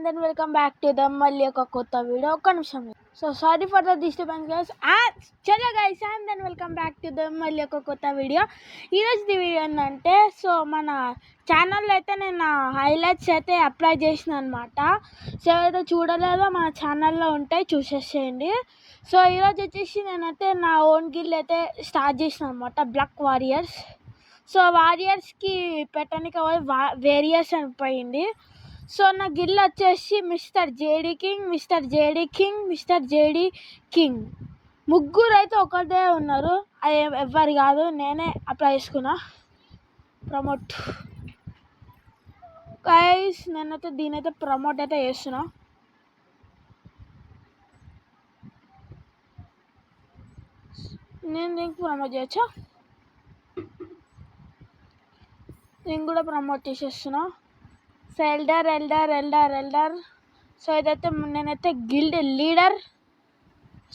Then welcome back to the మళ్ళీ ఒక కొత్త వీడియో. ఒక్క నిమిషం. So sorry for the disturbance guys. చలో guys, and then welcome back to the మళ్ళీ ఒక కొత్త వీడియో. ఈరోజు వీడియో ఏంటంటే, సో మన ఛానల్లో అయితే నేను హైలైట్స్ అయితే అప్లై చేసిన అనమాట. సో ఏదైతే చూడలేదో మన ఛానల్లో ఉంటాయి, చూసేసేయండి. సో ఈరోజు వచ్చేసి నేనైతే నా ఓన్ గిల్ అయితే స్టార్ట్ చేసిన అనమాట, బ్లాక్ వారియర్స్. సో వారియర్స్కి పెట్టడానికి వేరియర్స్ అనిపోయింది. సో నా గిల్ వచ్చేసి mister JD king, mister JD king, mister JD king. ముగ్గురు అయితే ఒకటే ఉన్నారు, అది ఎవ్వరు కాదు, నేనే అప్లై చేసుకున్నా. ప్రమోట్ గైస్, నేనైతే దీనైతే ప్రమోట్ అయితే చేస్తున్నా. నేను దీనికి ప్రమోట్ చేయొచ్చా? నేను కూడా ప్రమోట్ చేసేస్తున్నా. So elder. సో ఇదైతే నేనైతే గిల్డ్ లీడర్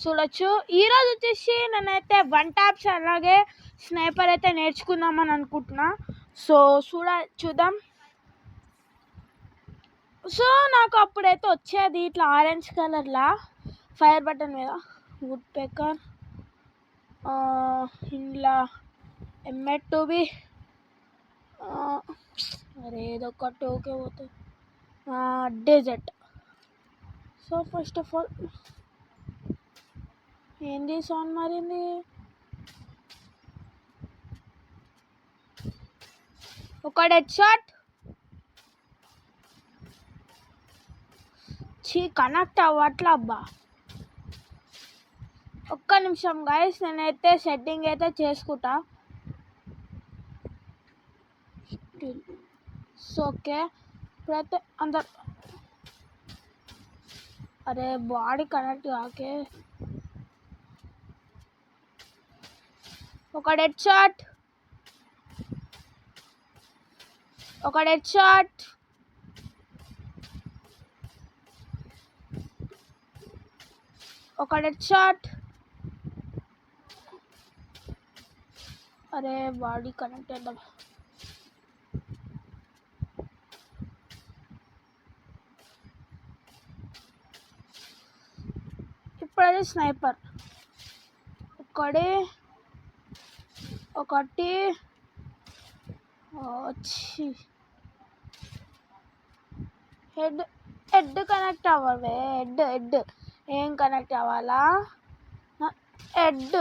చూడొచ్చు. ఈరోజు వచ్చేసి నేనైతే 1 ట్యాప్స్ అలాగే స్నైపర్ అయితే నేర్చుకుందామని అనుకుంటున్నా. సో చూద్దాం. సో నాకు అప్పుడైతే వచ్చేది ఇట్లా ఆరెంజ్ కలర్లా ఫైర్ బటన్ మీద వుడ్ పెకర్, ఇంట్లో M2B, అరే ఏదో ఒకటి ఓకే పోతుంది, డెజర్ట్. సో ఫస్ట్ ఆఫ్ ఆల్ ఏంది సౌండ్ మారింది? ఒక డెడ్ షాట్ కనెక్ట్ అవ్వట్లా అబ్బా. ఒక్క నిమిషం గైస్, నేనైతే సెట్టింగ్ అయితే చేసుకుంటా. సో ఓకే, ఇప్పుడైతే అందరు అరే బాడీ కనెక్ట్ కాకే. ఒక డెడ్ షాట్, ఒక డెడ్ షాట్, ఒక డెడ్ షాట్. అరే బాడీ కనెక్ట్ చేద్దాం. ఇప్పుడైతే స్నైపర్ ఒకటి వచ్చి హెడ్ కనెక్ట్ అవ్వవే. హెడ్ ఏం కనెక్ట్ అవ్వాలా? హెడ్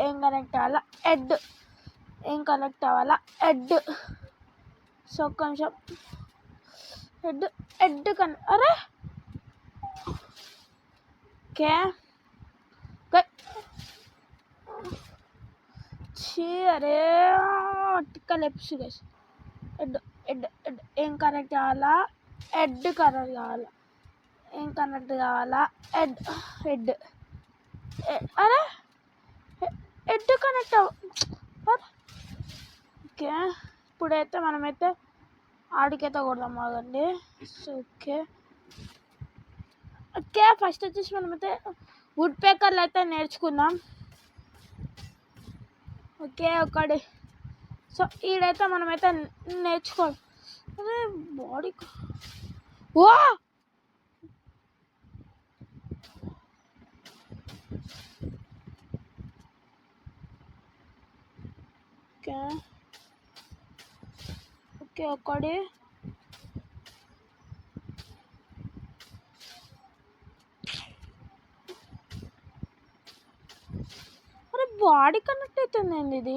ఏం కనెక్ట్ అవ్వాలా? హెడ్ ఏం కనెక్ట్ అవ్వాలా? హెడ్. సో కొంచెం హెడ్ అరే ఓకే. అరే టిక్కలు ఎప్స్. హెడ్ ఏం కనెక్ట్ కావాలా? హెడ్ కనెక్ట్ కావాలా? ఏం కనెక్ట్ కావాలా? హెడ్ అరే హెడ్ కనెక్ట్ ఓకే. ఇప్పుడైతే మనమైతే ఆడికైతే కొడదాం ఆగండి. సో ఓకే ఫస్ట్ వచ్చేసి మనమైతే వుడ్ పేకర్లు అయితే నేర్చుకుందాం. ఓకే ఒకటి. సో ఈడైతే మనమైతే నేర్చుకోవాలి. అదే బాడీ ఓ ఓకే ఒకటి. అరే బాడీ కనెక్ట్ అవుతుందండి. ఇది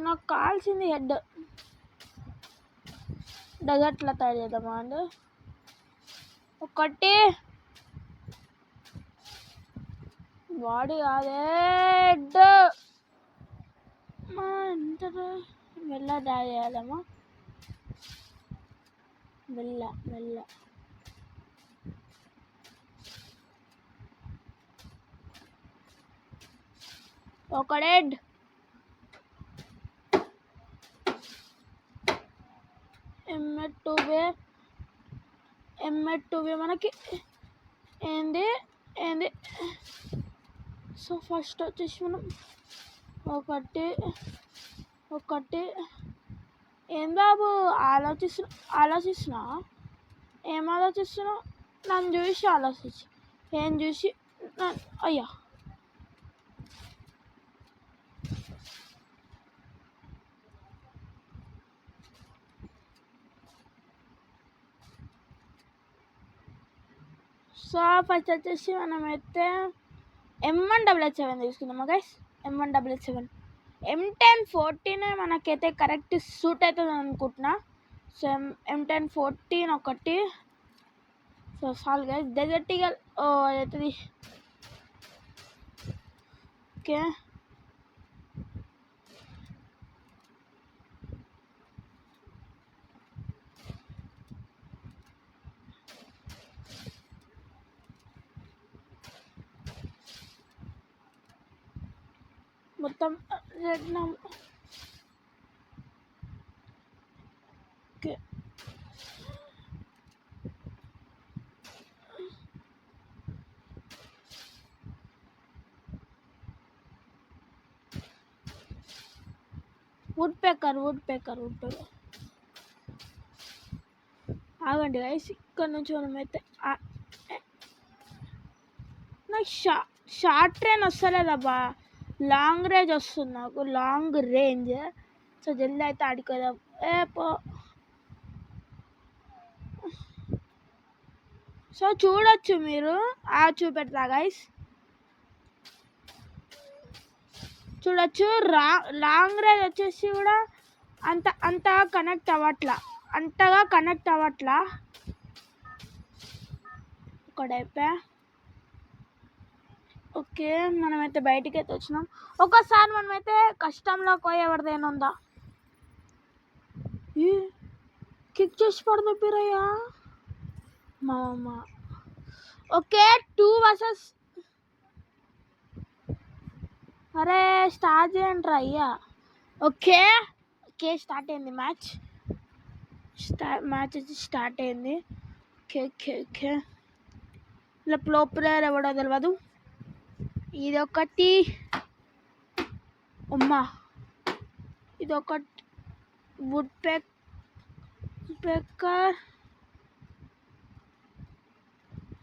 నాకు కావాల్సింది హెడ్. డెజర్ట్లో తయారు చేద్దామా అండి? ఒకటి బాడీ కాదే, హెడ్. ఎంత మెల్ల తయారు చేయాలమ్మా, మెల్ల. ఒక హెడ్, M2B మనకి ఏంది. సో ఫస్ట్ వచ్చేసి మనం ఒకటి ఏం బాబు ఆలోచిస్తున్నా. ఏం ఆలోచిస్తున్నావు? నన్ను చూసి ఆలోచించి ఏం చూసి అయ్యా సో ఫస్ట్ వచ్చేసి మనమైతే M177 తీసుకుందామా గైస్. M177 M1014 మనకైతే కరెక్ట్ సూట్ అవుతుంది అనుకుంటున్నా. సో M1014 ఒకటి. సో చాలు గైస్. డెజర్ట్ ఈగల్ అవుతుంది. ఓకే మొత్తం రెడ్ ఓకే వుడ్ పేకర్ ఆగండి గైస్. ఇక్కడ నుంచి మనమైతే నాకు షార్ట్ ట్రైన్ వస్తలేదబ్బా, లాంగ్ రేంజ్ వస్తుంది నాకు, లాంగ్ రేంజ్. సో జల్దీ అయితే ఆడుకోదాం. సో చూడొచ్చు మీరు, చూపెడతా గైస్. చూడొచ్చు లాంగ్ రేంజ్ వచ్చేసి కూడా అంతగా కనెక్ట్ అవ్వట్లా. ఒకడైపోయా. ఓకే మనమైతే బయటికి అయితే వచ్చినాం. ఒకసారి మనమైతే కష్టంలో పోయి ఎవరిదైనా ఉందా కిక్ చేసి పడదప్పిరయ్యా మా అమ్మ. Okay 2 versus. అరే స్టార్ట్ చేయండి అయ్యా. ఓకే స్టార్ట్ అయింది మ్యాచ్ వచ్చి స్టార్ట్ అయింది. ఓకే ఇలా ప్లో ప్లేయర్ ఎవడో తెలియదు. ఇదొకటి అమ్మా, ఇదొకటి వుడ్ పేకర్.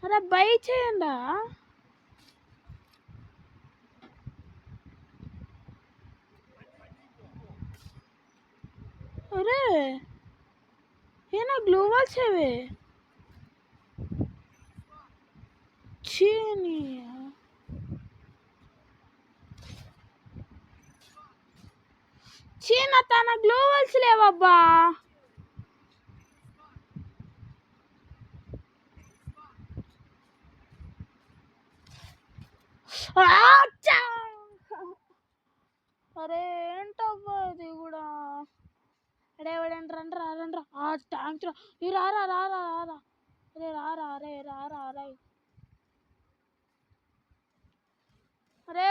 అరే బై చేయండా. అరే ఏనా గ్లోబల్ సేవే చీని. చీన తన గ్లోబల్స్ లేవబ్బా. అరే ఏంటబ్బా ఇది కూడా. అరే ఎవడండి రండ్రా ట్యాంక్ రారా అరే రారా రే. అరే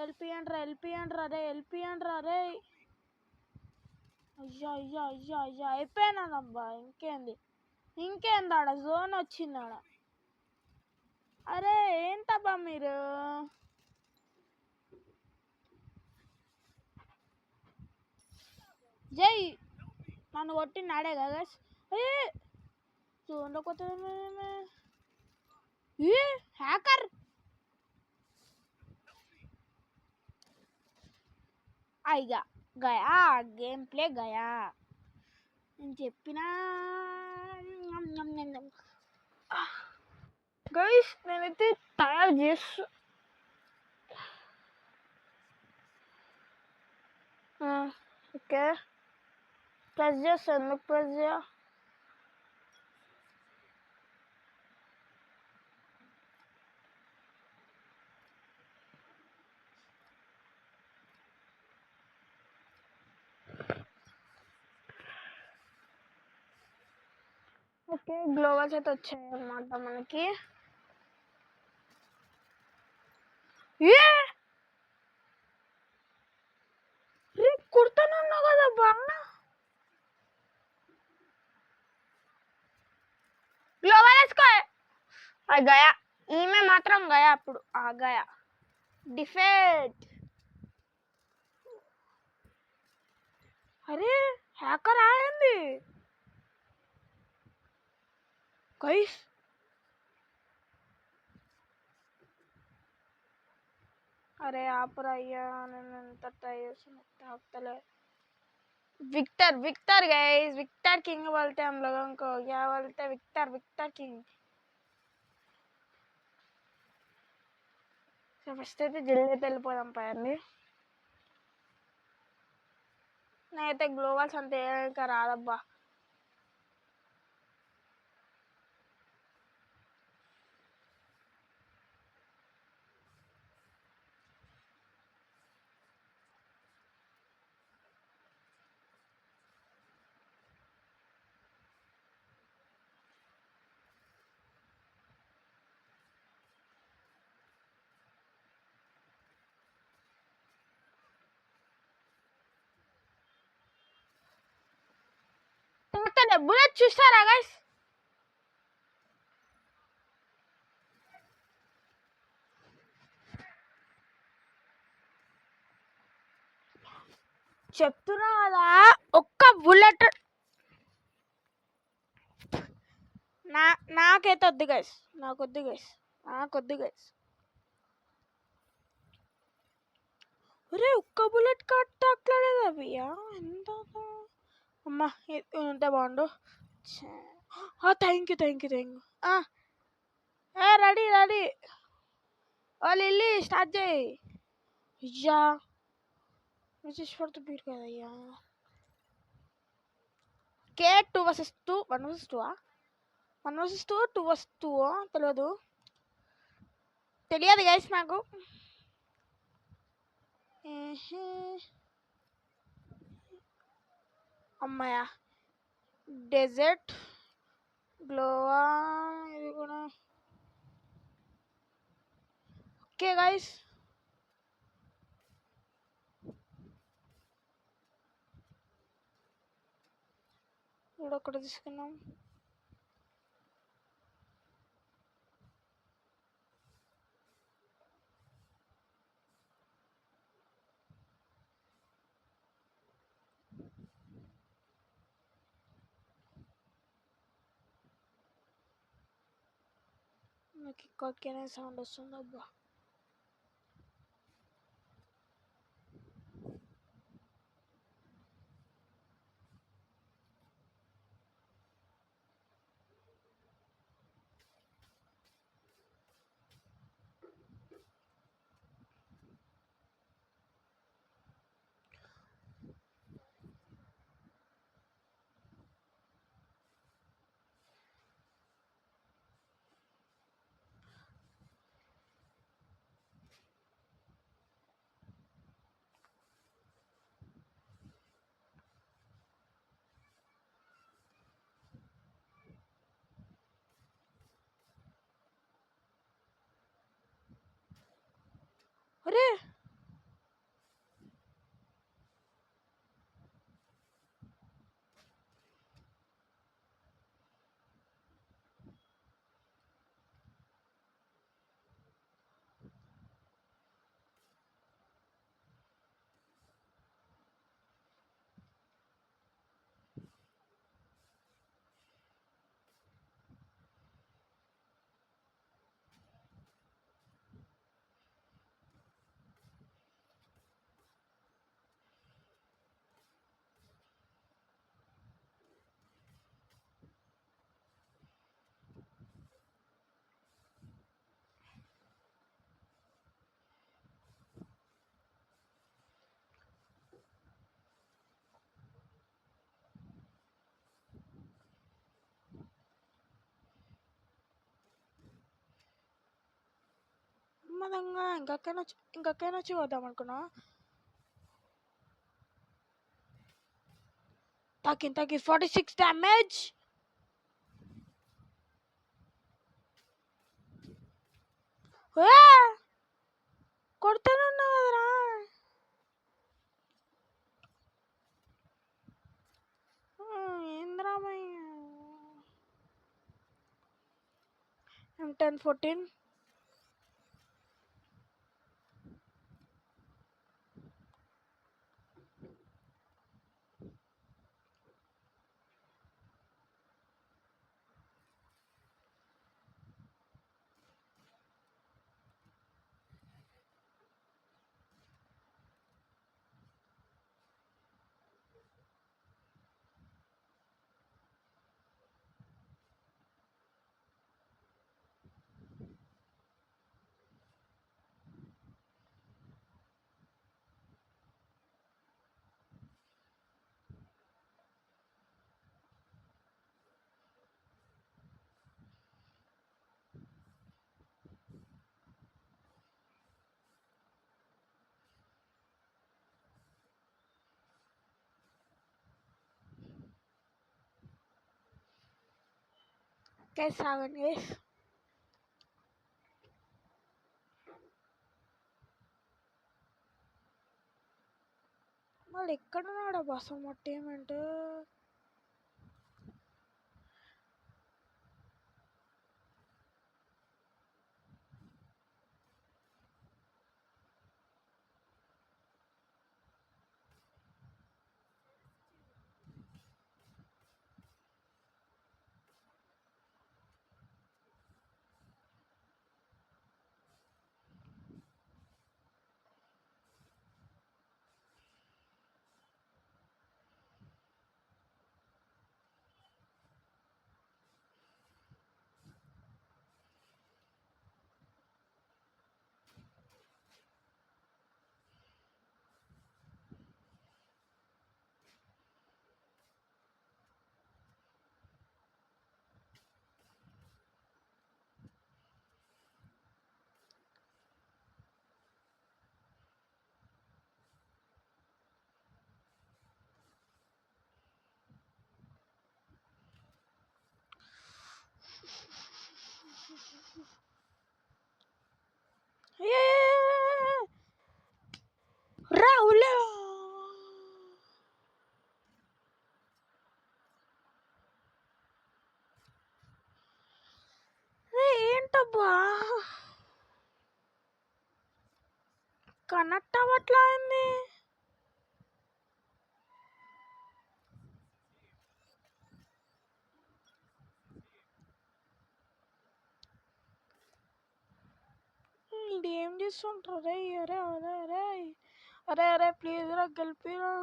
ఎల్పి అండ్రా రే. అయ్యా అయిపోయినానబ్బా. ఇంకేంది ఆడ జోన్ వచ్చింది ఆడ. అరే ఏంటబ్బా మీరు. జై నన్ను కొట్టింది ఆడే కదా. జోన్లో కొత్త హ్యాకర్. అయ్యా గయా గేమ్ ప్లే గయా. నేను చెప్పినా గైస్ నేనైతే తయారు ఓకే ప్రెస్ చేస్తాను. ప్రెస్ చేయ ఓకే గ్లోబల్స్ అయితే వచ్చాయి అన్నమాట మనకి. కుడతానన్నా కదబ్బా. గ్లోబల్ వేసుకో. గయా ఈమె మాత్రం గయా. అప్పుడు గయా డిఫెక్ట్. గైస్ అరే ఆపరా అయ్యా, నేను ఎంత ట్రై చేస్తున్నా తాగుతలే. Victor victor guys, victor king बोलते हैं हम लोगों को, क्या बोलते हैं, victor victor king. So first అయితే జల్దీ వెళ్ళిపోదాం పదండి. నేనైతే గ్లోవల్స్ అంతే ఇంకా రాదబ్బా. బుల్లెట్ చూస్తారా గైస్? చెప్తున్నా కదా, ఒక్క బుల్లెట్ నాకైతే వద్దు గైస్, నాకొద్దు గైస్, నాకొద్దు గైస్. అరే ఒక్క బుల్లెట్ కట్టలేదు అయ్యా, ఎంత అమ్మా ఉంటే బాగుండు. Thank you thank you thank you. Ready ready, వాళ్ళు వెళ్ళి స్టార్ట్ చేయి. అయ్యా మెసేజ్ పడుతుంది కదయ్యా. కే 2 vs 2, 1 vs 2, 1 vs 2, 2 vs 2 తెలియదు గైస్ నాకు. అమ్మాయ డెజర్ట్ గ్లోవా ఇది కూడా ఓకే గైస్. ఇప్పుడు ఒకటి తీసుకున్నాం. నాకు ఇక్కడికైనా సౌండ్ వస్తుంది అబ్బా. అరే మదంగా ఇంకక్కైనా వచ్చి వద్దాం అనుకున్నా. తగ్గి 46 డ్యామేజ్. కొడుతానున్నా కదరా. ఏంద్రామయ్య M10 14. గైస్ ఆగండి గైస్. మళ్ళీ ఎక్కడున్నాడా బస్ మొట్టేమంటే రావులే. ఏంటబ్బా కనెక్ట్ అవ్వట్లా అయింది. ఇది ఏం చేస్తుంటారు రే? అరే అరే అరే అరే అరే ప్లీజ్ రా గెలిపిరా.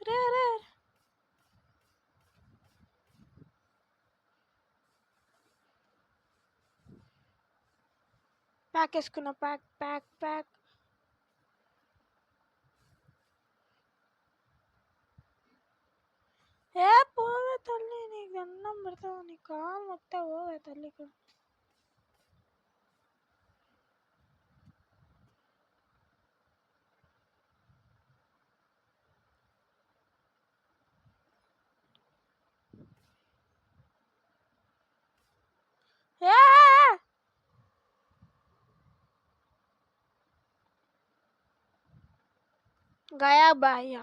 రే రే ప్యాక్ వేసుకున్నా. Pack pack pack. ఏ పోవే తల్లి, నీకు దండం పెడతావు, నీ కాలు మొత్తం పోవే తల్లి. ఇక్కడ गया भैया,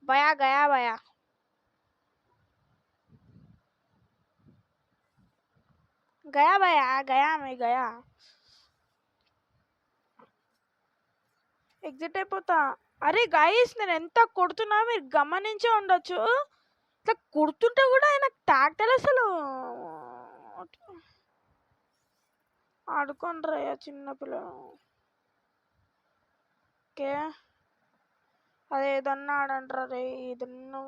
भैया गया भैया, गया भैया, गया मैं गया. ఎగ్జిట్ అయిపోతా. అరే గైస్, నేను ఎంత కొడుతున్నా మీరు గమనించే ఉండొచ్చు. ఇట్లా కొడుతుంటే కూడా ఆయన తాకటలు అసలు ఆడుకోండ్రా చిన్నపిల్లలు. ఓకే, అదే ఏదన్నా ఆడంటారా రే? ఏదన్నా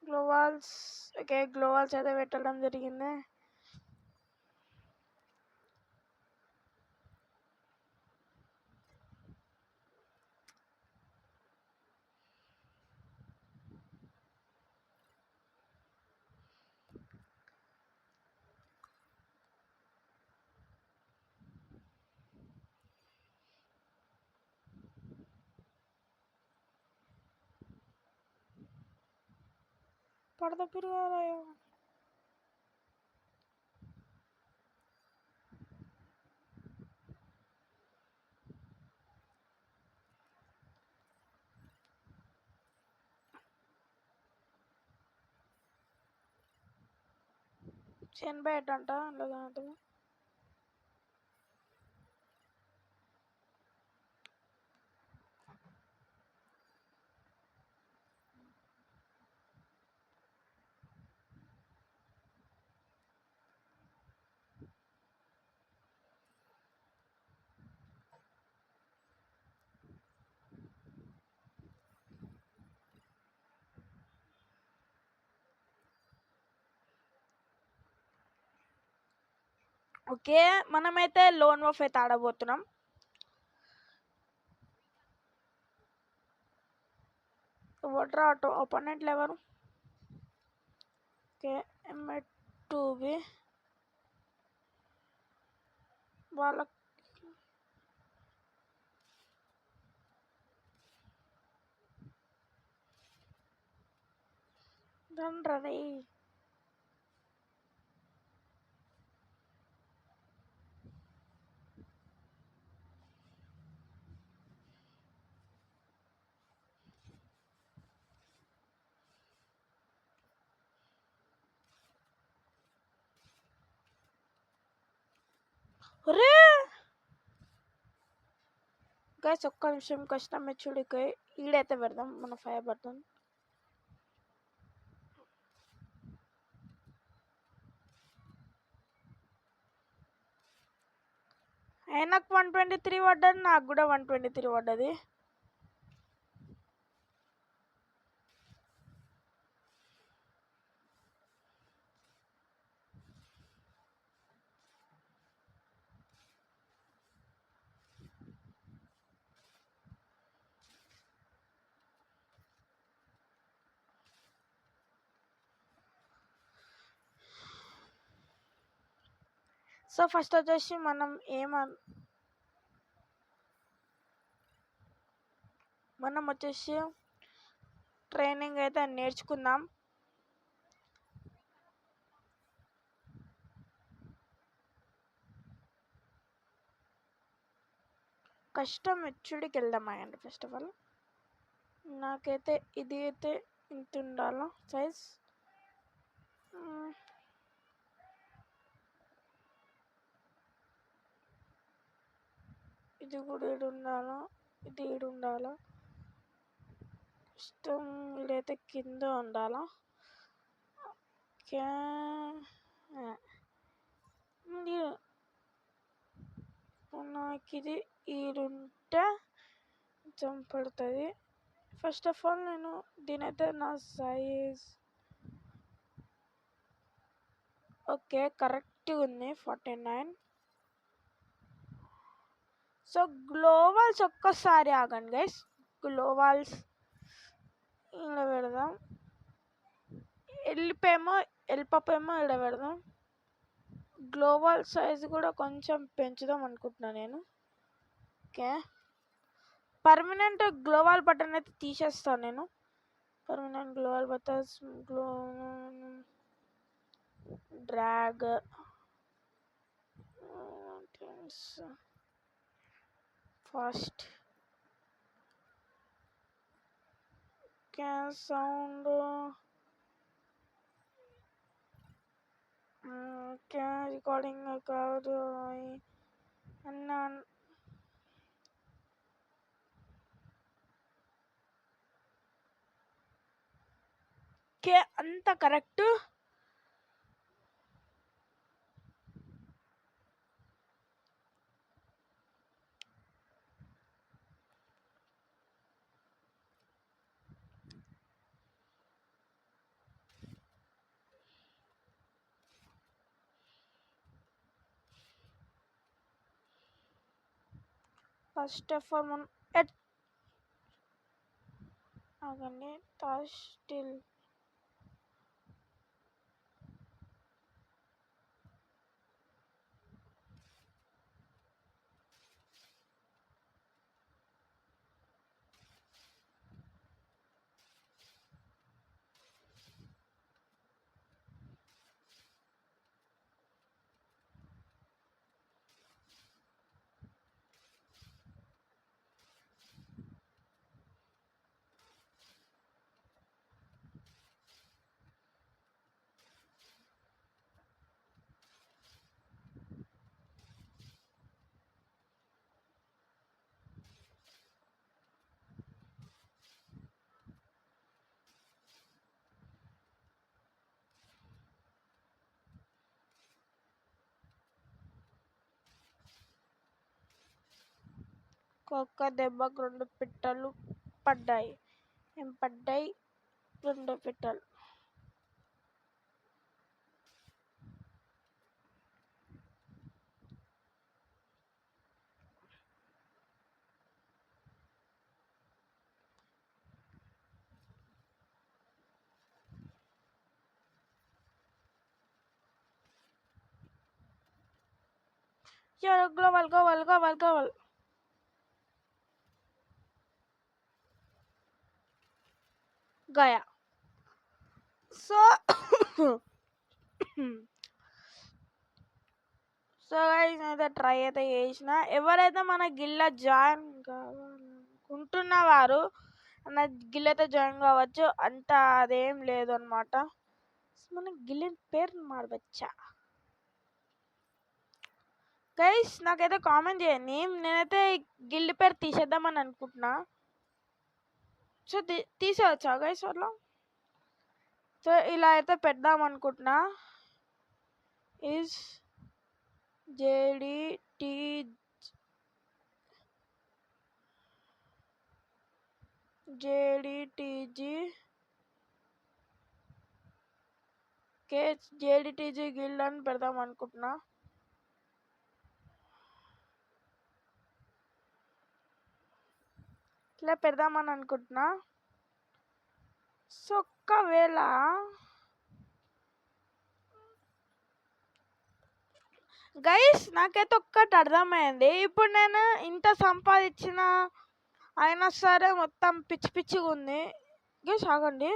గ్లోవాల్స్. ఓకే, గ్లోవాల్స్ అయితే పెట్టడం జరిగింది. పడద పిరుగాలయ్యా. చెన్బేట్ అంట లేదా? ఓకే, మనమైతే లోన్ ఆఫ్ అయితే ఆడబోతున్నాం. వాటర్ ఆటో ఓపెనెంట్లు ఎవరు? ఓకే, M2B వాళ్ళ రండి. ఒరే గైస్, ఒక్క నిమిషం కష్టం మెచ్చుడికి ఈడైతే పెడదాం మన ఫైర్ బటన్. ఆయనకు 123 పడ్డది, నాకు కూడా 123 పడ్డది. సో ఫస్ట్ వచ్చేసి మనం వచ్చేసి ట్రైనింగ్ అయితే నేర్చుకుందాం. కష్టం హెచ్చుడికి వెళ్దామండి. ఫస్ట్ ఆఫ్ ఆల్ నాకైతే ఇది అయితే ఇంత ఉండాలా సైజ్. ఇది కూడా ఈడు ఉండాలా, ఇది ఈడు ఉండాలా. ఇష్టం ఇదైతే కింద ఉండాలా. ఓకే, నాకు ఇది ఈడుంటే కొంచెం పడుతుంది. ఫస్ట్ ఆఫ్ ఆల్ నేను దీనైతే నా సైజ్ ఓకే కరెక్ట్గా ఉంది 49. సో గ్లోవాల్స్ ఒక్కసారి ఆగండి గైస్. గ్లోవాల్స్ ఇక్కడ పెడదాం. ఎల్పేమో ఇక్కడ పెడదాం. గ్లోబల్ సైజ్ కూడా కొంచెం పెంచుదాం అనుకుంటున్నాను నేను. ఓకే, పర్మనెంట్ గ్లోబల్ బటన్ అయితే తీసేస్తాను నేను. Permanent global buttons drag fast sound recording కాదు అన్నా. ఓకే, అంత కరెక్ట్. ఫస్ట్ ఆఫ్ ఆల్ మనం ఆగండి స్టిల్ ఒక్క దెబ్బకు 2 పిట్టలు పడ్డాయి. ఏం పడ్డాయి? 2 పిట్టలు. global, global, global, global. Gaya. So, so guys నేనైతే ట్రై అయితే చేసిన. ఎవరైతే మన గిల్ల జాయిన్ కావాలనుకుంటున్న వారు నా గిల్లైతే జాయిన్ కావచ్చు. అంత అదేం లేదు అనమాట. మన గిల్లెన్ పేరు మారవచ్చా గైస్? నాకైతే కామెంట్ చేయండి. నేనైతే గిల్డ్ పేరు తీసేద్దామని అనుకుంటున్నా. సో తీసేవచ్చా గైస్ అట్లా? సో ఇలా అయితే పెడదాం అనుకుంటున్నా. ఈజ్ జేడిటీ జేడిటీజీ జేడిటీజీ గిల్డ్ అని పెడదాం అనుకుంటున్నా. ఇట్లా పెడదామని అనుకుంటున్నా. సో ఒకవేళ గైస్ నాకైతే ఒక్కటి అర్థమైంది. ఇప్పుడు నేను ఇంత సంపాదించిన అయినా సరే మొత్తం పిచ్చి పిచ్చిగా ఉంది. గైస్ ఆగండి,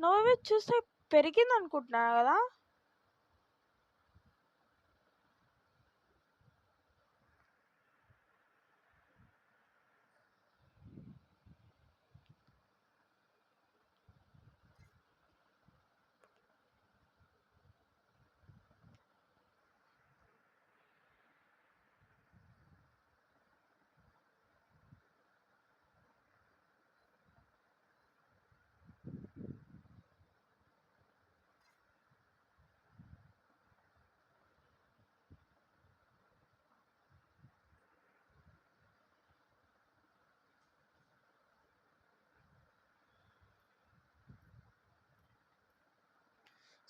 నువ్వు చూస్తే పెరిగింది అనుకుంటున్నా కదా.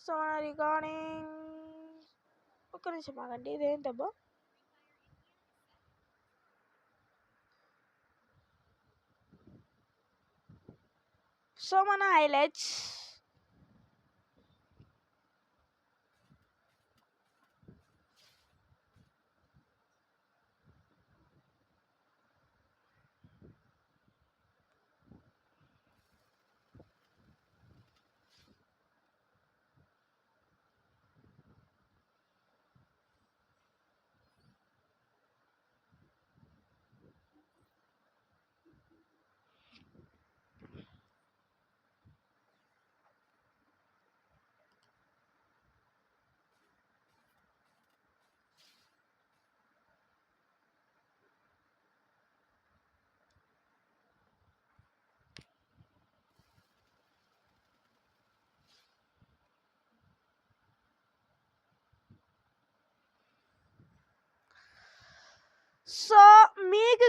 సో మన రికార్డింగ్ ఒక్క నిమిషం ఆగండి. ఇదేంటబ్బా? సో మన హైలైట్స్ సో మీకు